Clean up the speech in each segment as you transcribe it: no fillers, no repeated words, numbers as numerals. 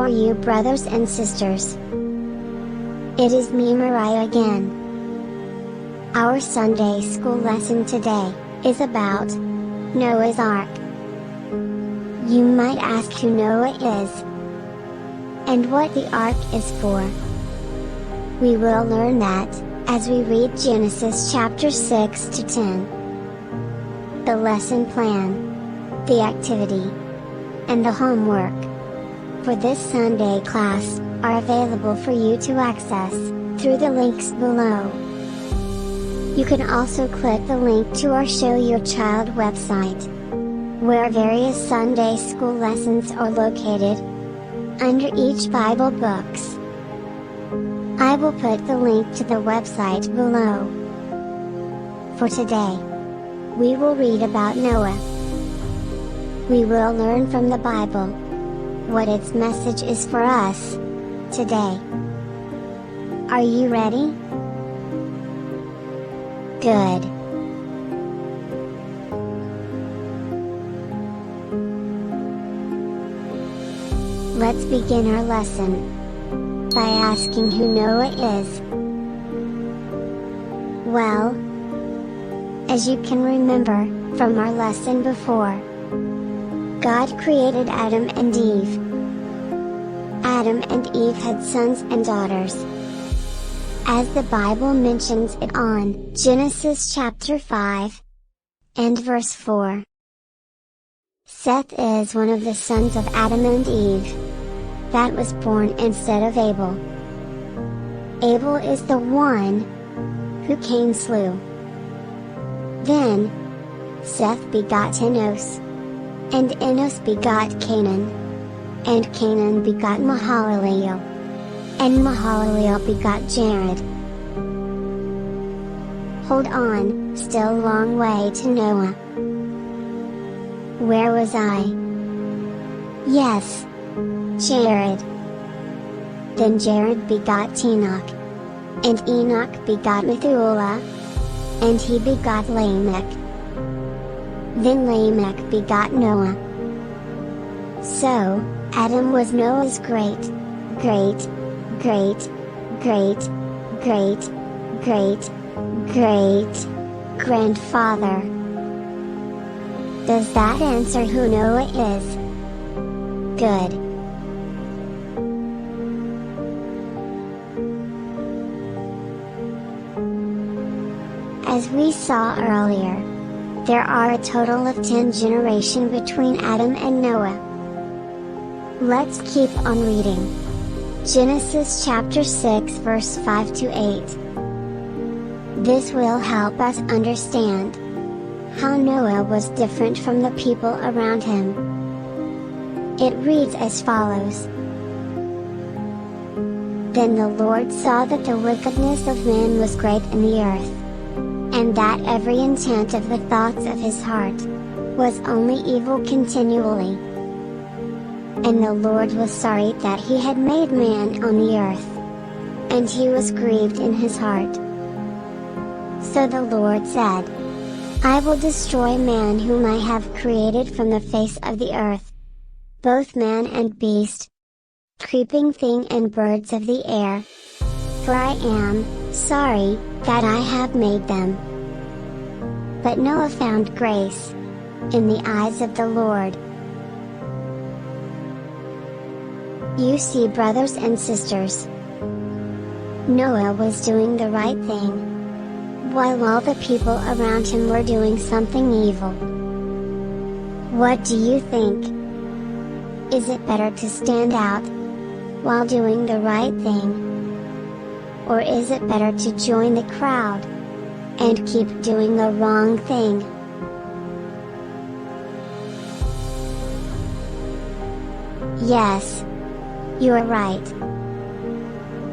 are you, brothers and sisters? It is me, Mariah, again. Our Sunday school lesson today is about Noah's Ark. You might ask who Noah is and what the ark is for. We will learn that as we read Genesis chapter 6 to 10. The lesson plan, the activity, and the homework for this Sunday class are available for you to access through the links below. You can also click the link to our Show Your Child website, where various Sunday school lessons are located under each Bible books. I will put the link to the website below. For today, we will read about Noah. We will learn from the Bible what its message is for us today. Are you ready? Good. Let's begin our lesson by asking who Noah is. Well, as you can remember from our lesson before, God created Adam and Eve. Adam and Eve had sons and daughters, as the Bible mentions it on Genesis chapter 5 and verse 4. Seth is one of the sons of Adam and Eve that was born instead of Abel. Abel is the one who Cain slew. Then Seth begot Enos, and Enos begot Canaan, and Canaan begot Mahalaleel, and Mahalaleel begot Jared. Hold on, still a long way to Noah. Where was I? Yes, Jared. Then Jared begot Enoch, and Enoch begot Methuselah, and he begot Lamech. Then Lamech begot Noah. So, Adam was Noah's great grandfather. Does that answer who Noah is? Good. As we saw earlier, there are a total of 10 generations between Adam and Noah. Let's keep on reading. Genesis chapter 6 verse 5 to 8. This will help us understand how Noah was different from the people around him. It reads as follows. Then the Lord saw that the wickedness of man was great in the earth, and that every intent of the thoughts of his heart was only evil continually. And the Lord was sorry that he had made man on the earth, and he was grieved in his heart. So the Lord said, I will destroy man whom I have created from the face of the earth, both man and beast, creeping thing and birds of the air. For I am sorry that I have made them. But Noah found grace in the eyes of the Lord. You see, brothers and sisters, Noah was doing the right thing, while all the people around him were doing something evil. What do you think? Is it better to stand out while doing the right thing? Or is it better to join the crowd and keep doing the wrong thing? Yes, you are right.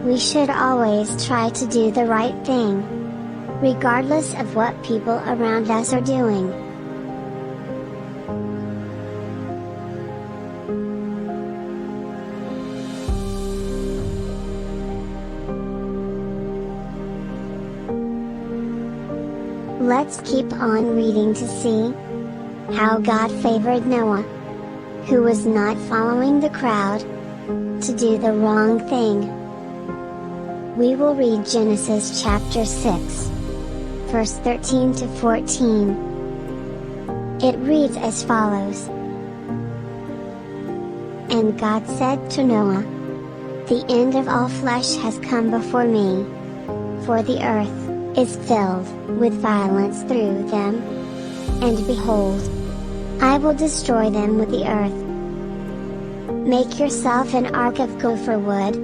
We should always try to do the right thing, regardless of what people around us are doing. Let's keep on reading to see how God favored Noah, who was not following the crowd, to do the wrong thing. We will read Genesis chapter 6, verse 13 to 14. It reads as follows. And God said to Noah, the end of all flesh has come before me, for the earth is filled with violence through them. And behold, I will destroy them with the earth. Make yourself an ark of gopher wood.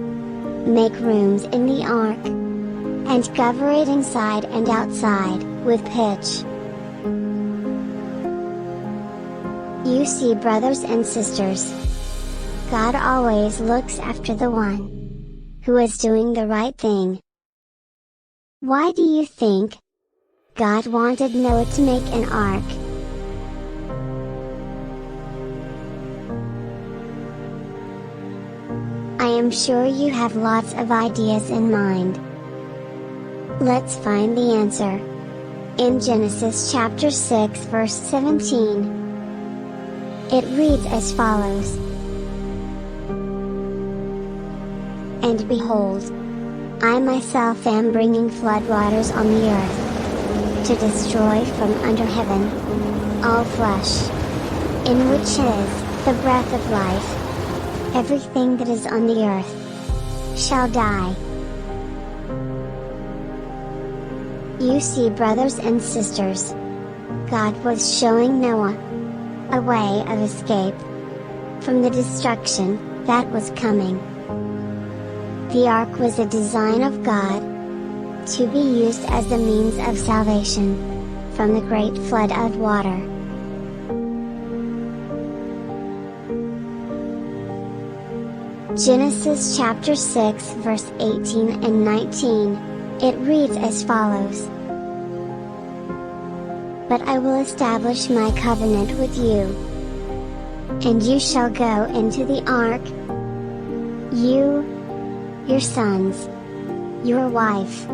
Make rooms in the ark, and cover it inside and outside with pitch. You see, brothers and sisters, God always looks after the one who is doing the right thing. Why do you think God wanted Noah to make an ark? I am sure you have lots of ideas in mind. Let's find the answer. In Genesis chapter 6 verse 17, it reads as follows. And behold, I myself am bringing flood waters on the earth, to destroy from under heaven all flesh, in which is the breath of life. Everything that is on the earth shall die. You see, brothers and sisters, God was showing Noah a way of escape from the destruction that was coming. The ark was a design of God to be used as the means of salvation from the great flood of water. Genesis chapter 6 verse 18 and 19, it reads as follows. But I will establish my covenant with you, and you shall go into the ark, you, your sons, your wife,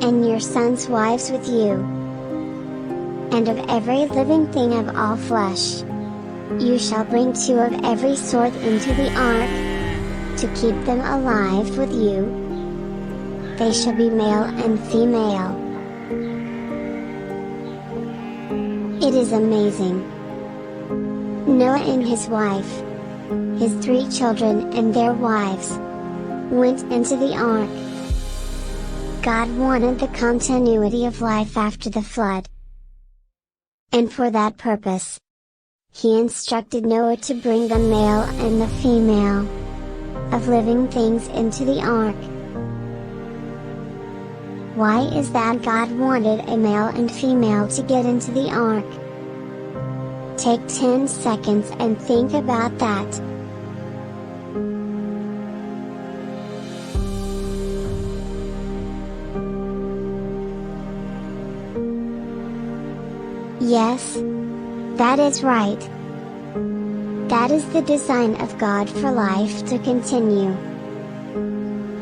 and your sons' wives with you, and of every living thing of all flesh, you shall bring 2 of every sort into the ark, to keep them alive with you. They shall be male and female. It is amazing. Noah and his wife, his 3 children and their wives, went into the ark. God wanted the continuity of life after the flood. And for that purpose, He instructed Noah to bring the male and the female of living things into the ark. Why is that God wanted a male and female to get into the ark? Take 10 seconds and think about that. Yes, that is right. That is the design of God for life to continue.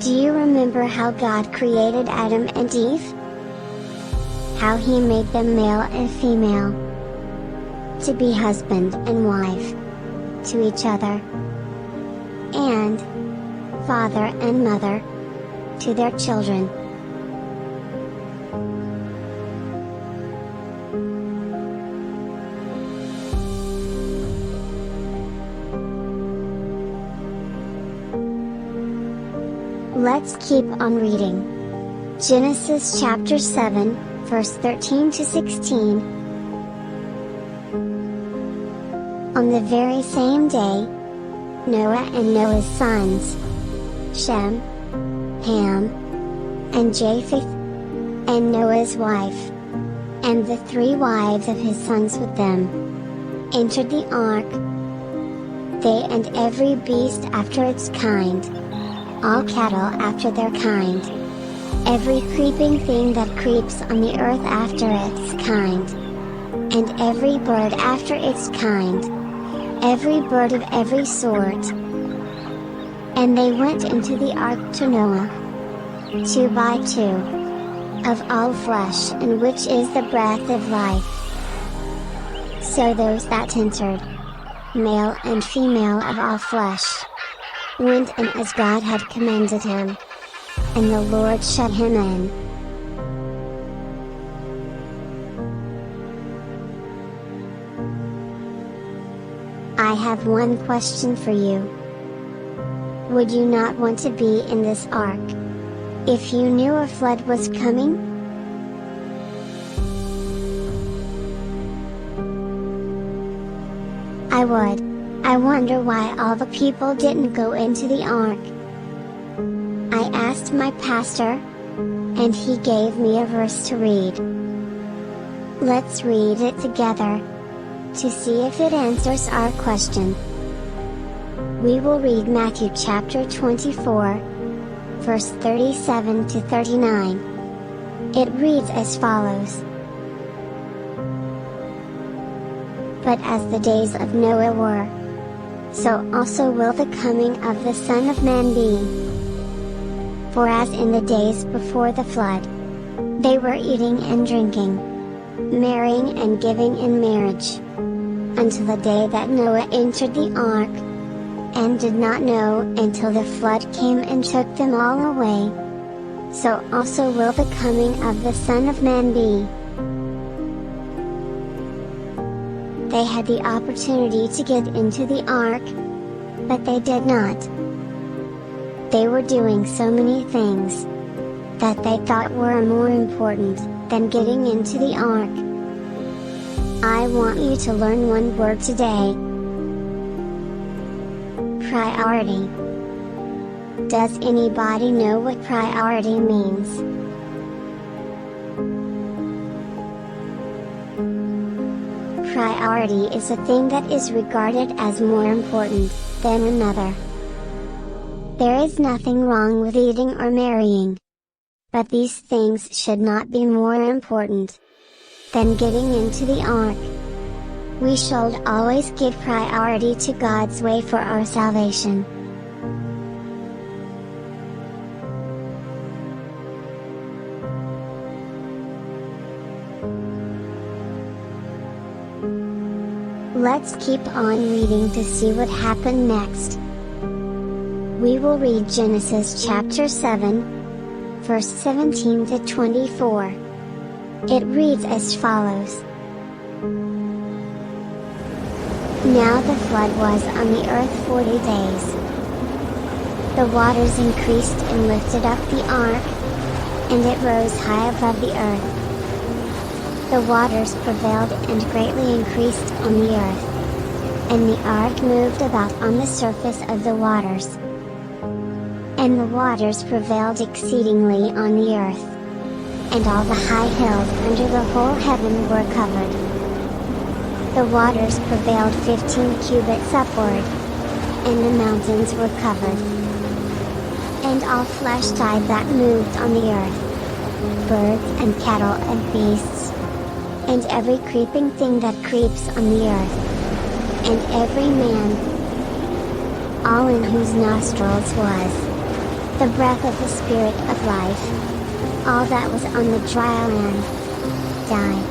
Do you remember how God created Adam and Eve? How He made them male and female, to be husband and wife to each other, and father and mother to their children. Let's keep on reading. Genesis chapter 7, verse 13 to 16. On the very same day, Noah and Noah's sons, Shem, Ham, and Japheth, and Noah's wife, and the 3 wives of his sons with them, entered the ark, they and every beast after its kind, all cattle after their kind, every creeping thing that creeps on the earth after its kind, and every bird after its kind, every bird of every sort. And they went into the ark to Noah, 2 by 2, of all flesh, in which is the breath of life. So those that entered, male and female of all flesh, went in as God had commanded him. And the Lord shut him in. I have one question for you. Would you not want to be in this ark, if you knew a flood was coming? I would. I wonder why all the people didn't go into the ark. I asked my pastor, and he gave me a verse to read. Let's read it together, to see if it answers our question. We will read Matthew chapter 24, verse 37 to 39. It reads as follows. But as the days of Noah were, so also will the coming of the Son of Man be. For as in the days before the flood, they were eating and drinking, marrying and giving in marriage, until the day that Noah entered the ark, and did not know until the flood came and took them all away. So also will the coming of the Son of Man be. They had the opportunity to get into the ark, but they did not. They were doing so many things that they thought were more important than getting into the ark. I want you to learn one word today. Priority. Does anybody know what priority means? Priority is a thing that is regarded as more important than another. There is nothing wrong with eating or marrying. But these things should not be more important than getting into the ark. We should always give priority to God's way for our salvation. Let's keep on reading to see what happened next. We will read Genesis chapter 7, verse 17 to 24. It reads as follows. Now the flood was on the earth 40 days. The waters increased and lifted up the ark, and it rose high above the earth. The waters prevailed and greatly increased on the earth, and the ark moved about on the surface of the waters. And the waters prevailed exceedingly on the earth, and all the high hills under the whole heaven were covered. The waters prevailed 15 cubits upward, and the mountains were covered. And all flesh died that moved on the earth, birds and cattle and beasts, and every creeping thing that creeps on the earth, and every man, all in whose nostrils was the breath of the Spirit of life, all that was on the dry land, died.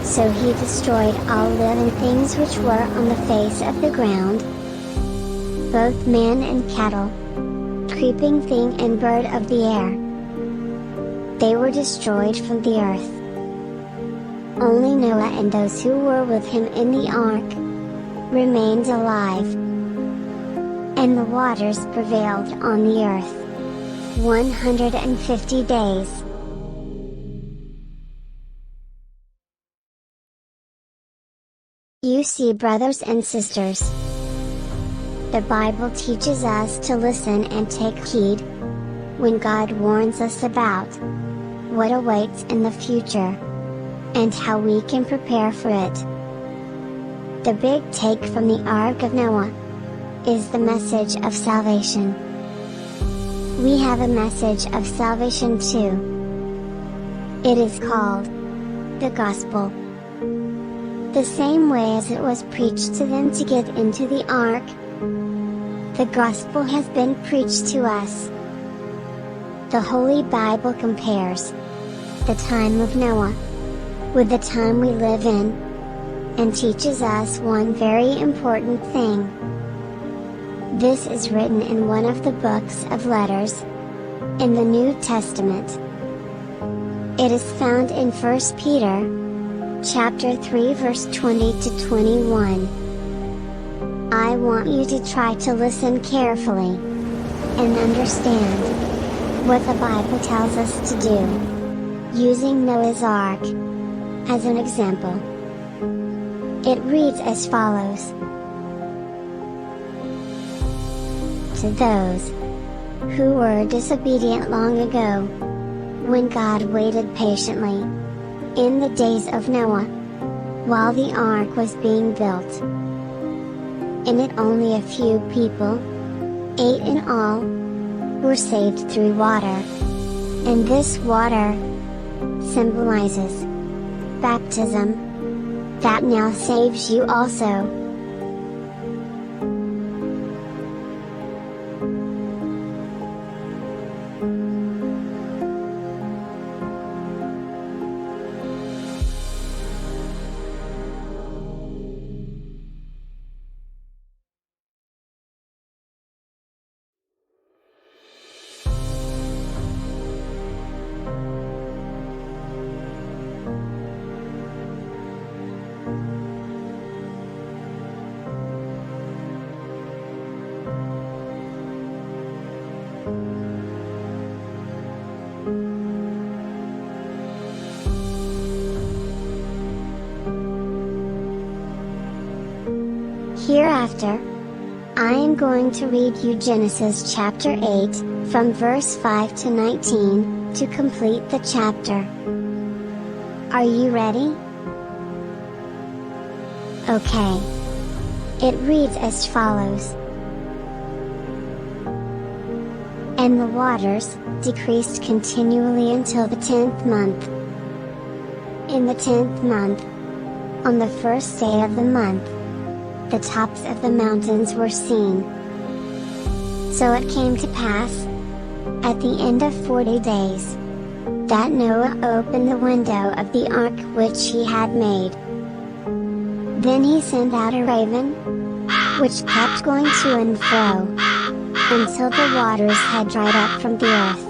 So he destroyed all living things which were on the face of the ground, both man and cattle, creeping thing and bird of the air. They were destroyed from the earth. Only Noah and those who were with him in the ark remained alive. And the waters prevailed on the earth 150 days. You see, brothers and sisters, the Bible teaches us to listen and take heed when God warns us about what awaits in the future, and how we can prepare for it. The big take from the Ark of Noah is the message of salvation. We have a message of salvation too. It is called the Gospel. The same way as it was preached to them to get into the ark, the Gospel has been preached to us. The Holy Bible compares the time of Noah with the time we live in, and teaches us one very important thing. This is written in one of the books of letters in the New Testament. It is found in 1 Peter chapter 3 verse 20 to 21. I want you to try to listen carefully and understand what the Bible tells us to do, using Noah's Ark as an example. It reads as follows. To those who were disobedient long ago, when God waited patiently in the days of Noah, while the ark was being built. In it only a few people, 8 in all, were saved through water. And this water symbolizes baptism, that now saves you also. Hereafter, I am going to read you Genesis chapter 8, from verse 5 to 19, to complete the chapter. Are you ready? Okay. It reads as follows. And the waters decreased continually until the 10th month. In the 10th month, on the first day of the month, the tops of the mountains were seen. So it came to pass, at the end of 40 days, that Noah opened the window of the ark which he had made. Then he sent out a raven, which kept going to and fro, until the waters had dried up from the earth.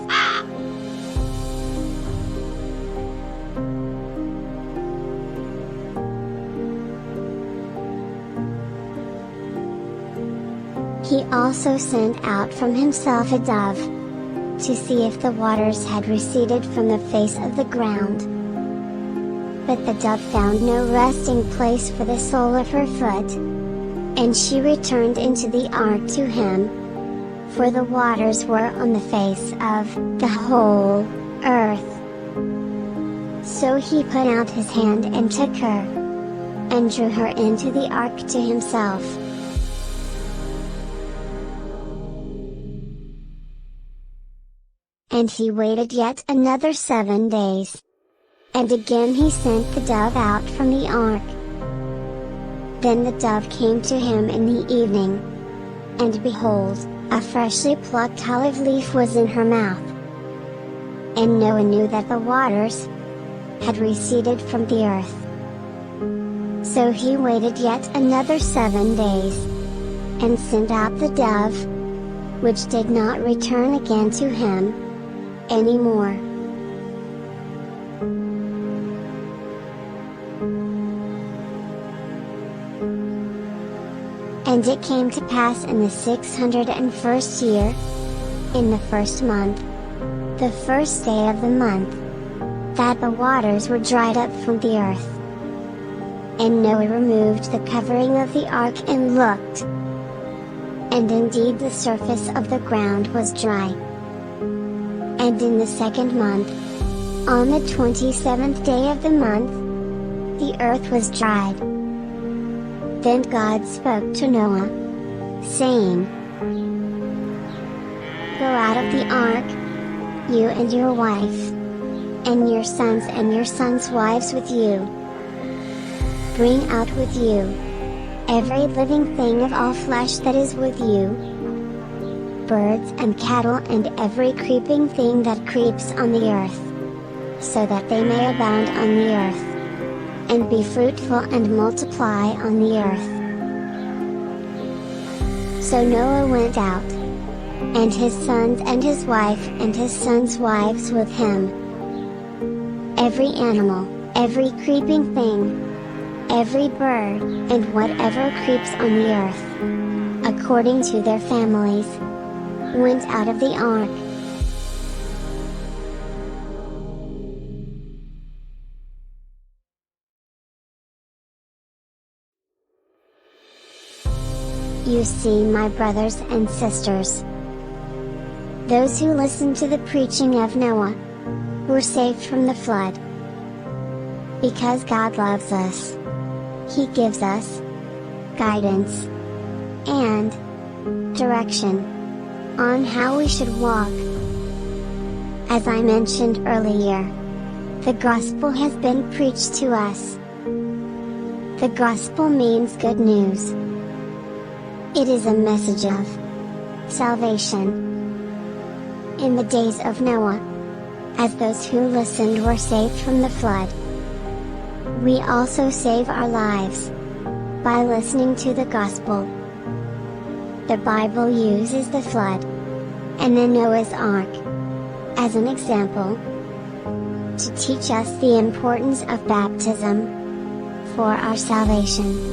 He also sent out from himself a dove, to see if the waters had receded from the face of the ground. But the dove found no resting place for the sole of her foot. And she returned into the ark to him, for the waters were on the face of the whole earth. So he put out his hand and took her, and drew her into the ark to himself. And he waited yet another 7 days. And again he sent the dove out from the ark. Then the dove came to him in the evening. And behold, a freshly plucked olive leaf was in her mouth. And Noah knew that the waters had receded from the earth. So he waited yet another 7 days, and sent out the dove, which did not return again to him anymore. And it came to pass in the 601st year, in the first month, the first day of the month, that the waters were dried up from the earth. And Noah removed the covering of the ark and looked. And indeed the surface of the ground was dry. And in the second month, on the 27th day of the month, the earth was dried. Then God spoke to Noah, saying, Go out of the ark, you and your wife, and your sons' wives with you. Bring out with you every living thing of all flesh that is with you, birds and cattle and every creeping thing that creeps on the earth, so that they may abound on the earth, and be fruitful and multiply on the earth. So Noah went out, and his sons and his wife and his sons' wives with him. Every animal, every creeping thing, every bird, and whatever creeps on the earth, according to their families, went out of the ark. You see, my brothers and sisters, those who listened to the preaching of Noah were saved from the flood. Because God loves us, He gives us guidance and direction on how we should walk. As I mentioned earlier, the gospel has been preached to us. The gospel means good news. It is a message of salvation. In the days of Noah, as those who listened were saved from the flood, we also save our lives by listening to the gospel. The Bible uses the flood and the Noah's Ark as an example to teach us the importance of baptism for our salvation.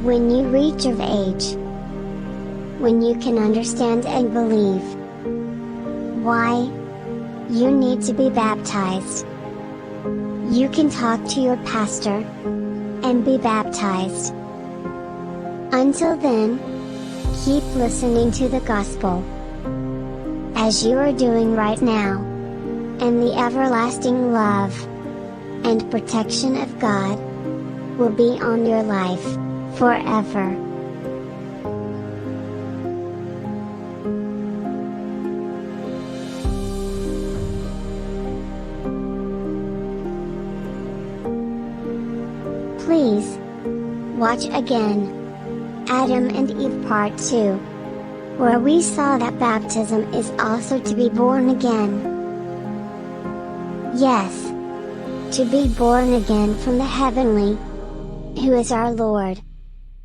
When you reach of age, when you can understand and believe why you need to be baptized, you can talk to your pastor and be baptized. Until then, keep listening to the gospel, as you are doing right now, and the everlasting love and protection of God will be on your life forever. Please watch again Adam and Eve Part 2, where we saw that baptism is also to be born again. Yes, to be born again from the heavenly, who is our Lord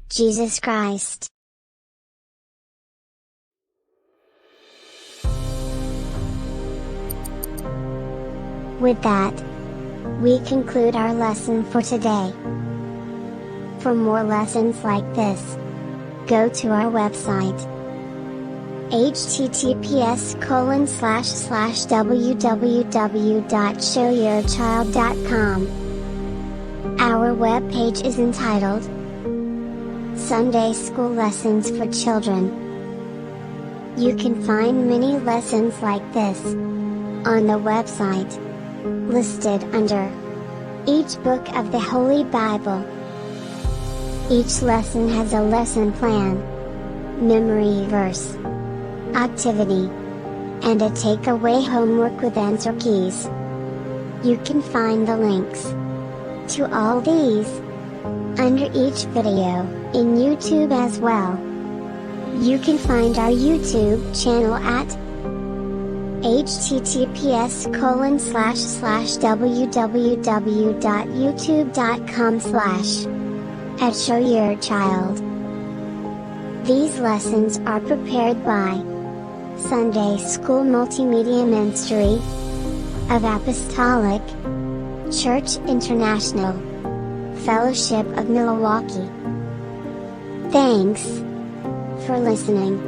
Jesus Christ. With that, we conclude our lesson for today. For more lessons like this, go to our website, https://www.showyourchild.com. Our webpage is entitled Sunday School Lessons for Children. You can find many lessons like this on the website, listed under each book of the Holy Bible. Each lesson has a lesson plan, memory verse, activity, and a takeaway homework with answer keys. You can find the links to all these under each video in YouTube as well. You can find our YouTube channel at https://www.youtube.com/@showyourchild. These lessons are prepared by Sunday School Multimedia Ministry of Apostolic Church International, Fellowship of Milwaukee. Thanks for listening.